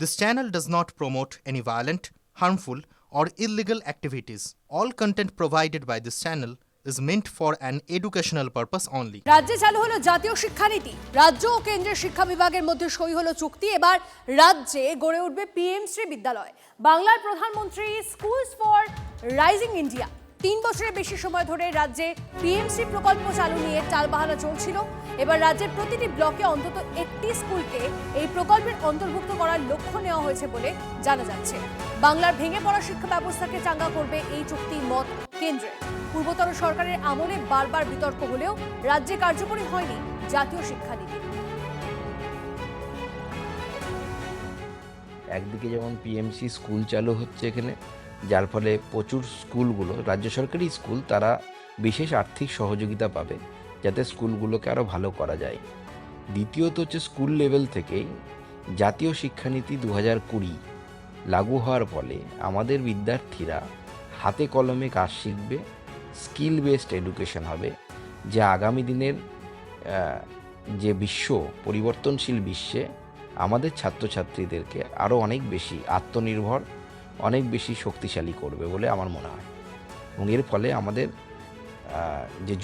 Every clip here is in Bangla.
This channel does not promote any violent, harmful, or illegal activities. All content provided by this channel is meant for an educational purpose only. রাজ্যে চালু হলো জাতীয় শিক্ষানীতি। রাজ্য ও কেন্দ্রের শিক্ষা বিভাগের মধ্যে সই হলো চুক্তি। এবার রাজ্যে গড়ে উঠবে পিএমশ্রী বিদ্যালয়। বাংলার প্রধানমন্ত্রী স্কুলস ফর রাইজিং ইন্ডিয়া 3 বছরের বেশি সময় ধরে রাজ্যে পিএমশ্রী প্রকল্প চালু নিয়ে টালবাহানা চলছিল। এবার রাজ্যের প্রতিটি ব্লকে অন্তত একটি স্কুলকে এই প্রকল্পের অন্তর্ভুক্ত করার লক্ষ্য নেওয়া হয়েছে বলে জানা যাচ্ছে। বাংলার ভেঙে পড়া শিক্ষা ব্যবস্থাকে চাঙ্গা করবে এই চুক্তি মত কেন্দ্রের। পূর্বতন সরকারের আমলে বারবার বিতর্ক হলেও রাজ্যে কার্যকরী হয়নি জাতীয় শিক্ষানীতি। একদিকে যেমন পিএমসি স্কুল চালু হচ্ছে এখানে, যার ফলে প্রচুর স্কুলগুলো, রাজ্য সরকারি স্কুল, তারা বিশেষ আর্থিক সহযোগিতা পাবে যাতে স্কুলগুলোকে আরও ভালো করা যায়। দ্বিতীয়ত হচ্ছে স্কুল লেভেল থেকেই জাতীয় শিক্ষানীতি 2020 লাগু হওয়ার ফলে আমাদের বিদ্যার্থীরা হাতে কলমে কাজ শিখবে, স্কিল বেসড এডুকেশন হবে, যা আগামী দিনের যে পরিবর্তনশীল বিশ্বে আমাদের ছাত্রছাত্রীদেরকে আরও অনেক বেশি আত্মনির্ভর, অনেক বেশি শক্তিশালী করবে বলে আমার মনে হয়। এবং এর ফলে আমাদের যে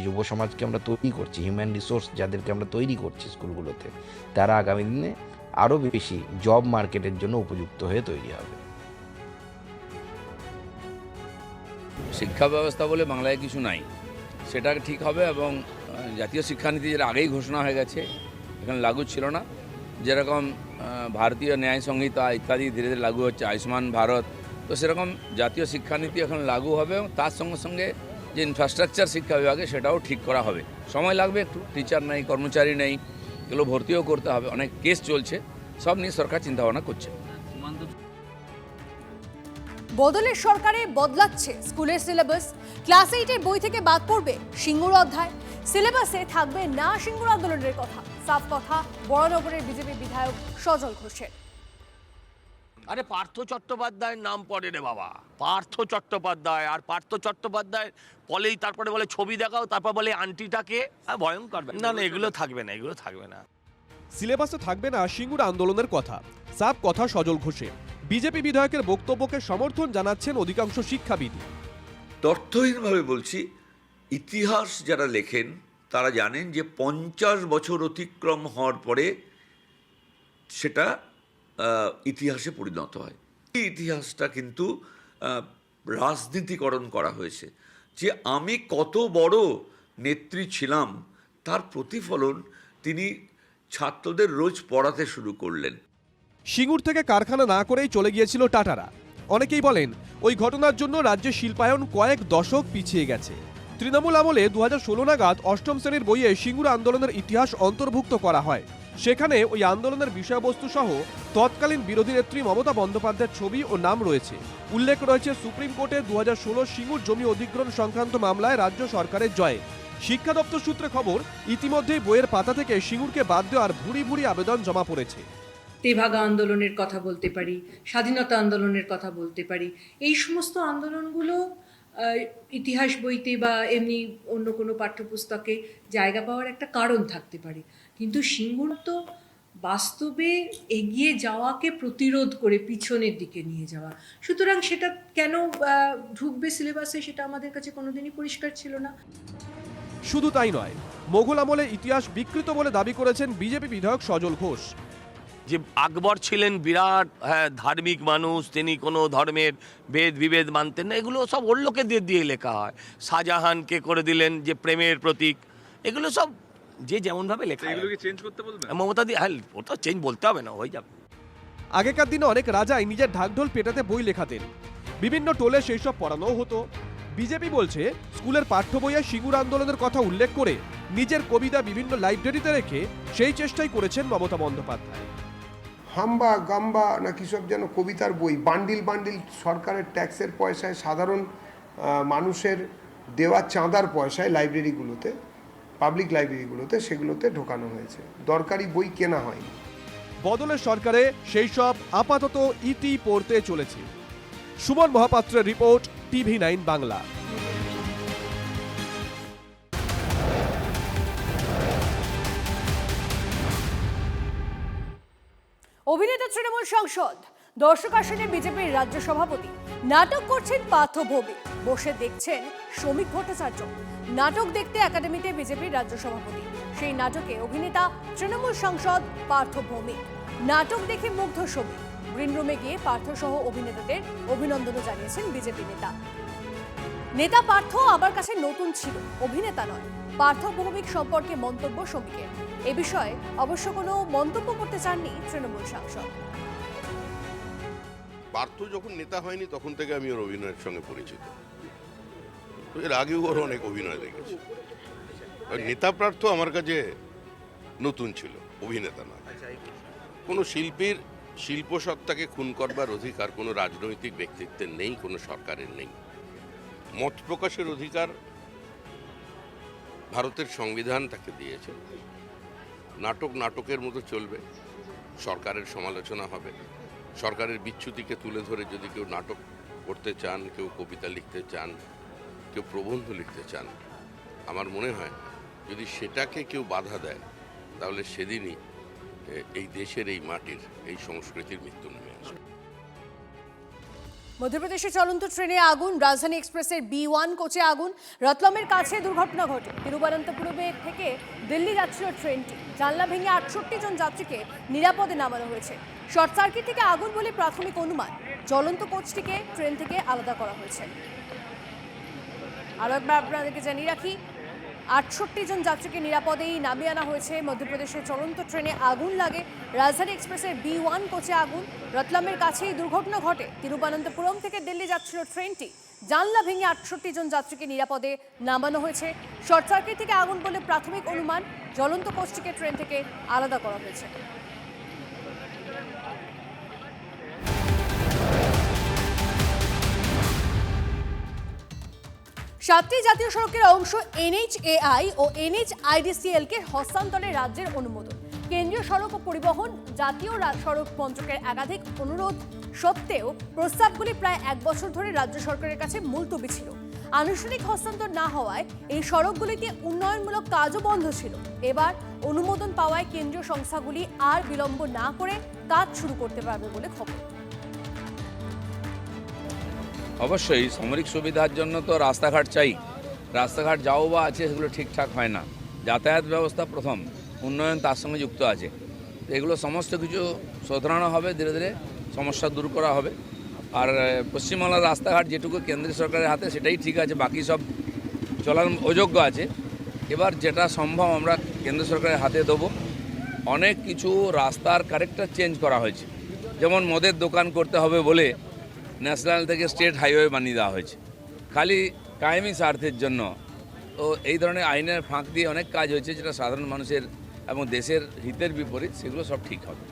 যুব সমাজকে আমরা তৈরি করছি, হিউম্যান রিসোর্স যাদেরকে আমরা তৈরি করছি স্কুলগুলোতে, তারা আগামী দিনে আরও বেশি জব মার্কেটের জন্য উপযুক্ত হয়ে তৈরি হবে। শিক্ষা ব্যবস্থা বলে বাংলায় কিছু নাই, সেটা ঠিক হবে। এবং জাতীয় শিক্ষানীতি যেটা আগেই ঘোষণা হয়ে গেছে, এখানে লাগু ছিল না। যেরকম ভারতীয় ন্যায় সংহিতা ইত্যাদি ধীরে ধীরে লাগু হচ্ছে, আয়ুষ্মান ভারত, তো সেরকম জাতীয় শিক্ষানীতি এখন লাগু হবে। এবং তার সঙ্গে সঙ্গে যে ইনফ্রাস্ট্রাকচার শিক্ষা বিভাগে সেটাও ঠিক করা হবে। সময় লাগবে একটু, টিচার নেই, কর্মচারী নেই, এগুলো ভর্তিও করতে হবে, অনেক কেস চলছে, সব নিয়ে সরকার চিন্তাভাবনা করছে। বদলের সরকারে বদলাচ্ছে স্কুলের সিলেবাস। ক্লাস 8-এর বই থেকে বাদ পড়বে সিঙ্গুর অধ্যায়। সিলেবাসে থাকবে না সিঙ্গুর আন্দোলনের কথা। সাফ কথা বড়নগরের বিজেপি বিধায়ক সজল ঘোষের। আরে পার্থ চট্টোপাধ্যায়ের নাম পড়ে রে বাবা, পার্থ চট্টোপাধ্যায়। আর পার্থ চট্টোপাধ্যায় বলেই তারপরে বলে ছবি দেখাও, তারপর বলে আন্টিটাকে। ভয়ঙ্কর। না না, এগুলো থাকবে না, এগুলো থাকবে না। সিলেবাসে থাকবে না সিঙ্গুর আন্দোলনের কথা। সাফ কথা সজল ঘোষের। বিজেপি বিধায়কের বক্তব্যকে সমর্থন জানাচ্ছেন অধিকাংশ শিক্ষাবিদ। তথ্যহীনভাবে বলছি, ইতিহাস যারা লেখেন তারা জানেন যে 50 বছর অতিক্রম হওয়ার পরে সেটা ইতিহাসে পরিণত হয়। এই ইতিহাসটা কিন্তু রাজনীতিকরণ করা হয়েছে, যে আমি কত বড় নেত্রী ছিলাম তার প্রতিফলন তিনি ছাত্রদের রোজ পড়াতে শুরু করলেন। সিঙ্গুর থেকে কারখানা না করেই চলে গিয়েছিল টাটারা। অনেকেই বলেন ওই ঘটনার জন্য রাজ্যের শিল্পায়ন কয়েক দশক পিছিয়ে গেছে। তৃণমূল আমলে 2016 নাগাদ 8ম শ্রেণীর বইয়ে সিঙ্গুর আন্দোলনের ইতিহাস অন্তর্ভুক্ত করা হয়। সেখানে ওই আন্দোলনের বিষয়বস্তু সহ তৎকালীন বিরোধী নেত্রী মমতা বন্দ্যোপাধ্যায়ের ছবি ও নাম রয়েছে। উল্লেখ রয়েছে সুপ্রিম কোর্টে 2016 সিঙ্গুর জমি অধিগ্রহণ সংক্রান্ত মামলায় রাজ্য সরকারের জয়। শিক্ষা দপ্তর সূত্রে খবর, ইতিমধ্যেই বইয়ের পাতা থেকে সিঙ্গুরকে বাদ দেওয়ার ভুরি ভুরি আবেদন জমা পড়েছে। তেভাগা আন্দোলনের কথা বলতে পারি, স্বাধীনতা আন্দোলনের কথা বলতে পারি। এই সমস্ত আন্দোলনগুলো ইতিহাস বইতে বা এমনি অন্য কোনো পাঠ্যপুস্তকে জায়গা পাওয়ার একটা কারণ থাকতে পারে, কিন্তু সিঙ্গুর তো বাস্তবে এগিয়ে যাওয়াকে প্রতিরোধ করে পিছনের দিকে নিয়ে যাওয়া। সুতরাং সেটা কেন ঢুকবে সিলেবাসে, সেটা আমাদের কাছে কোনোদিনই পরিষ্কার ছিল না। শুধু তাই নয়, মোগল আমলে ইতিহাস বিকৃত বলে দাবি করেছেন বিজেপি বিধায়ক সজল ঘোষ। যে আকবর ছিলেন বিরাট ধার্মিক মানুষ, তিনি কোনো ধর্মের ভেদ বিভেদ মানতেন না, এগুলো সব ওর লোকেদের দিয়ে লেখা হয়। শাহজাহানকে করে দিলেন যে প্রেমের প্রতীক, এগুলো সব যে যেমনভাবে লেখা। এগুলোকে চেঞ্জ করতে বলবেন মমতা দি? হ্যাঁ, ওটা চেঞ্জ বলতে হবে না, হয়ে যাবে। আগেকার দিনে অনেক রাজাই নিজের ঢাকঢোল পেটাতে বই লেখাতেন, বিভিন্ন টোলে সেই সব পড়ানোও হতো। বিজেপি বলছে স্কুলের পাঠ্য বইয়ে সিঙ্গুর আন্দোলনের কথা উল্লেখ করে নিজের কবিতা বিভিন্ন লাইব্রেরিতে রেখে সেই চেষ্টাই করেছেন মমতা বন্দ্যোপাধ্যায়। হাম্বা গাম্বা না কি সব যেন কবিতার বই বান্ডিল বান্ডিল সরকারের ট্যাক্সের পয়সায়, সাধারণ মানুষের দেওয়া চাঁদার পয়সায় লাইব্রেরিগুলোতে, পাবলিক লাইব্রেরিগুলোতে সেগুলোতে ঢোকানো হয়েছে। দরকারি বই কেনা হয়নি। বদলের সরকারে সেই সব আপাতত ইতি পড়তে চলেছে। সুমন মহাপাত্রের রিপোর্ট, TV9 বাংলা। অভিনেতা তৃণমূল সাংসদ, দর্শক আসনে বিজেপির রাজ্য সভাপতি নাটক করছেন পার্থ ভৌমিক, বসে দেখছেন শ্রমিক ভট্টাচার্য। নাটক দেখতে একাডেমিতে বিজেপির রাজ্য সভাপতি, সেই নাটকে অভিনেতা তৃণমূল সাংসদ পার্থ ভৌমিক। নাটক দেখে মুগ্ধ শ্রমিক, গ্রিন রুমে গিয়ে পার্থ সহ অভিনেতাদের অভিনন্দনও জানিয়েছেন বিজেপি নেতা পার্থ আমার কাছে নতুন ছিল, অভিনেতা নয়। পার্থ ভৌমিক সম্পর্কে মন্তব্য শ্রমিকের। এ বিষয়ে অবশ্য কোনো মন্তব্য করতে চাননি তৃণমূল সাংসদ। পার্থ যখন নেতা হয়নি তখন থেকে আমি ওর অভিনয়ের সঙ্গে পরিচিত, তো এর আগেও ওর অনেক অভিনয় দেখেছি। নেতা পার্থ আমার কাছে নতুন ছিল, অভিনেতা নয়। কোনো শিল্পীর শিল্পসত্তাকে খুন করবার অধিকার কোনো রাজনৈতিক ব্যক্তিত্বের নেই, কোনো সরকারের নেই। মত প্রকাশের অধিকার ভারতের সংবিধান তাকে দিয়েছে। নাটক নাটকের মতো চলবে, সরকারের সমালোচনা হবে, সরকারের বিচ্যুতিকে তুলে ধরে যদি কেউ নাটক করতে চান, কেউ কবিতা লিখতে চান, কেউ প্রবন্ধ লিখতে চান, আমার মনে হয় যদি সেটাকে কেউ বাধা দেয় তাহলে সেদিনই এই দেশের, এই মাটির, এই সংস্কৃতির মৃত্যু নেমে আসবে। মধ্যপ্রদেশে চলন্ত ট্রেনে আগুন, রাজধানী এক্সপ্রেসের B1 কোচে আগুন, রতলমের কাছে দুর্ঘটনা ঘটে। তিরুবনন্তপুরমে থেকে দিল্লি যাচ্ছিল ট্রেনটি, জানলা ভেঙে 68 জন যাত্রীকে নিরাপদে নামানো হয়েছে। শর্ট সার্কিট থেকে আগুন বলে প্রাথমিক অনুমান, জ্বলন্ত কোচটিকে ট্রেন থেকে আলাদা করা হয়েছে। আরও একবার আপনাদেরকে জানিয়ে রাখি, 68 জন যাত্রীকে নিরাপদেই নামিয়ে আনা হয়েছে। মধ্যপ্রদেশের চলন্ত ট্রেনে আগুন লাগে, রাজধানী এক্সপ্রেসের B1 কোচে আগুন, রতলামের কাছেই দুর্ঘটনা ঘটে। তিরুবনন্তপুরম থেকে দিল্লি যাচ্ছিল ট্রেনটি, জানলা ভেঙে 68 জন যাত্রীকে নিরাপদে নামানো হয়েছে। শর্ট সার্কিট থেকে আগুন বলে প্রাথমিক অনুমান, জ্বলন্ত কোচটিকে ট্রেন থেকে আলাদা করা হয়েছে। সাতটি জাতীয় সড়কের অংশ NHAI ও NHIDCL কে হস্তান্তরে রাজ্যের অনুমোদন। কেন্দ্রীয় সড়ক ও পরিবহন জাতীয় সড়ক মন্ত্রকের একাধিক অনুরোধ সত্ত্বেও প্রস্তাবগুলি প্রায় 1 বছর ধরে রাজ্য সরকারের কাছে মুলতবি ছিল। আনুষ্ঠানিক হস্তান্তর না হওয়ায় এই সড়কগুলিতে উন্নয়নমূলক কাজও বন্ধ ছিল। এবার অনুমোদন পাওয়ায় কেন্দ্রীয় সংস্থাগুলি আর বিলম্ব না করে কাজ শুরু করতে পারবে বলে খবর। অবশ্যই সামরিক সুবিধার জন্য তো রাস্তাঘাট চাই, রাস্তাঘাট যাও বা আছে সেগুলো ঠিকঠাক হয় না। যাতায়াত ব্যবস্থা প্রথম, উন্নয়ন তার সঙ্গে যুক্ত আছে। এগুলো সমস্ত কিছু শোধরানো হবে, ধীরে ধীরে সমস্যা দূর করা হবে। আর পশ্চিমবাংলার রাস্তাঘাট যেটুকু কেন্দ্রীয় সরকারের হাতে সেটাই ঠিক আছে, বাকি সব চলার অযোগ্য আছে। এবার যেটা সম্ভব আমরা কেন্দ্র সরকারের হাতে দেবো। অনেক কিছু রাস্তার ক্যারেক্টার চেঞ্জ করা হয়েছে, যেমন মদের দোকান করতে হবে বলে ন্যাশনাল থেকে স্টেট হাইওয়ে বানিয়ে দেওয়া হয়েছে খালি কায়েমি স্বার্থের জন্য। তো এই ধরনের আইনের ফাঁক দিয়ে অনেক কাজ হয়েছে যেটা সাধারণ মানুষের এবং দেশের হিতের বিপরীত, সেগুলো সব ঠিক হবে।